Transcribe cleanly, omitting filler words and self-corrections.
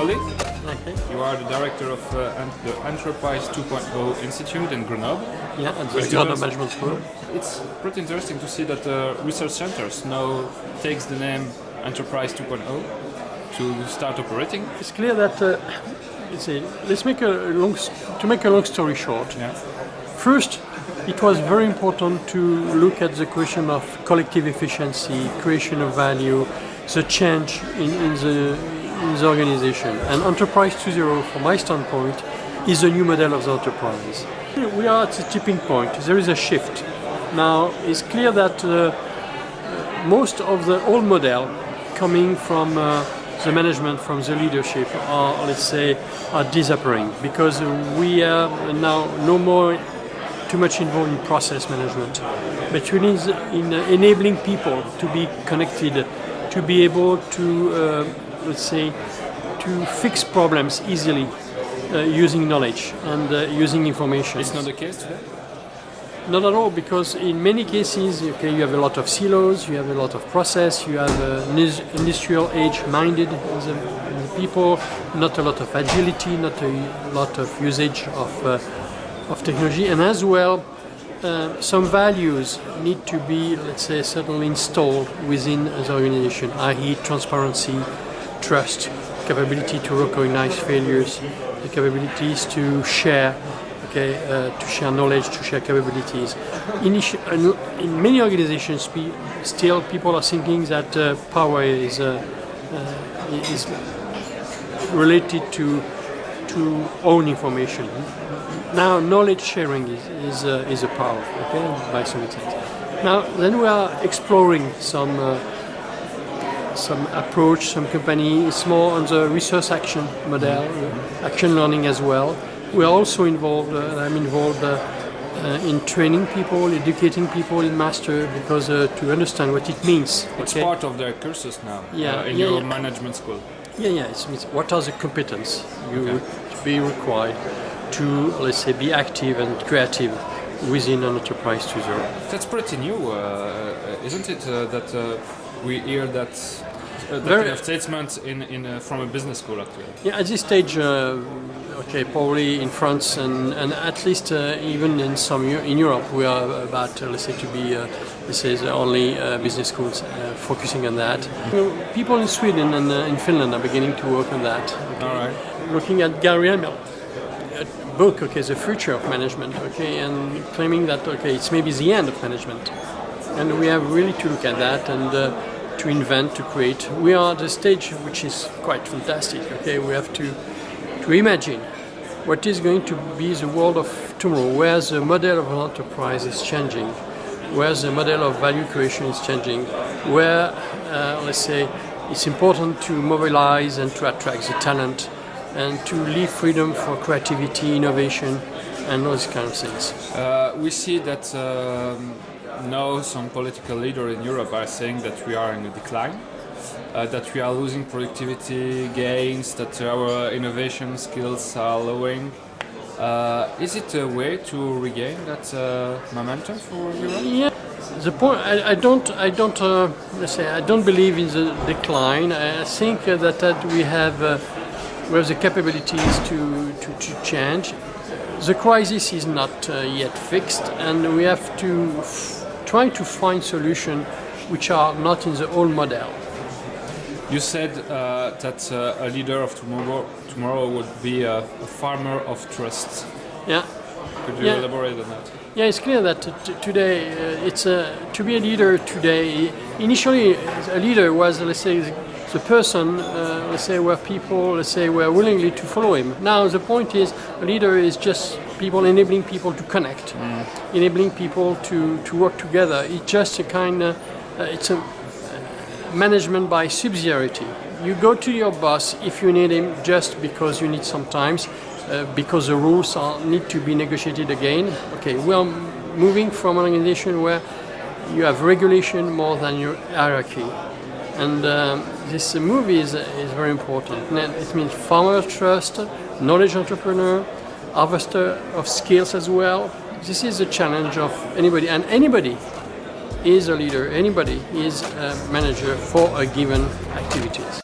Collin. Okay. You are the director of the Enterprise 2.0 Institute in Grenoble. Yeah, at the Grenoble Management School. It's pretty interesting to see that research centers now takes the name Enterprise 2.0 to start operating. It's clear that let's make a long story short. Yeah. First, it was very important to look at the question of collective efficiency, creation of value, the change in the organization. And Enterprise 2.0, from my standpoint, is a new model of the enterprise. We are at a tipping point. There is a shift. Now, it's clear that most of the old model coming from the management, from the leadership, are, let's say, are disappearing because we are now no more too much involved in process management, but really in enabling people to be connected, to be able to, let's say, to fix problems easily using knowledge and using information. It's not the case today? Not at all, because in many cases, okay, you have a lot of silos, you have a lot of process, you have industrial age-minded in the people, not a lot of agility, not a lot of usage of technology, and as well, some values need to be, let's say, certainly installed within the organization, i.e. transparency, trust, capability to recognize failures, the capabilities to share, to share knowledge, to share capabilities. In many organizations, still people are thinking that power is related to own information. Now, knowledge sharing is a power, by some extent. Now, then we are exploring some approach, some company. It's more on the research action model, action learning as well. We are also involved, I'm involved in training people, educating people in master, because to understand what it means. It's part of their courses now in your management school. Yeah. It means what are the competences you would be required to, let's say, be active and creative within an Enterprise 2.0. That's pretty new, isn't it? That we hear that kind of statements from a business school, actually. Yeah, at this stage, probably in France and at least even in Europe, we are about, let's say, to be, the only business schools focusing on that. People in Sweden and in Finland are beginning to work on that. Okay? All right. Looking at Gary Hamel book, The Future of Management, and claiming that, it's maybe the end of management. And we have really to look at that and to invent, to create. We are at the stage which is quite fantastic, We have to imagine what is going to be the world of tomorrow, where the model of an enterprise is changing, where the model of value creation is changing, where, let's say, it's important to mobilize and to attract the talent and to leave freedom for creativity, innovation, and those kind of things. We see that now some political leaders in Europe are saying that we are in a decline, that we are losing productivity gains, that our innovation skills are lowering. Is it a way to regain that momentum for Europe? Yeah. The point, I don't believe in the decline. I think that we have the capabilities to change. The crisis is not yet fixed, and we have to try to find solutions which are not in the old model. You said that a leader of tomorrow would be a farmer of trust. Yeah. Could you elaborate on that? Yeah, it's clear that today it's to be a leader today. Initially, a leader was, let's say, the person, where people, were willingly to follow him. Now the point is, a leader is just people enabling people to connect, enabling people to work together. It's just a kind of, it's a management by subsidiarity. You go to your boss if you need him just because you need sometimes, because the rules need to be negotiated again. We are moving from an organization where you have regulation more than your hierarchy. And this move is very important. It means farmer trust, knowledge entrepreneur, harvester of skills as well. This is a challenge of anybody, and anybody is a leader, anybody is a manager for a given activities.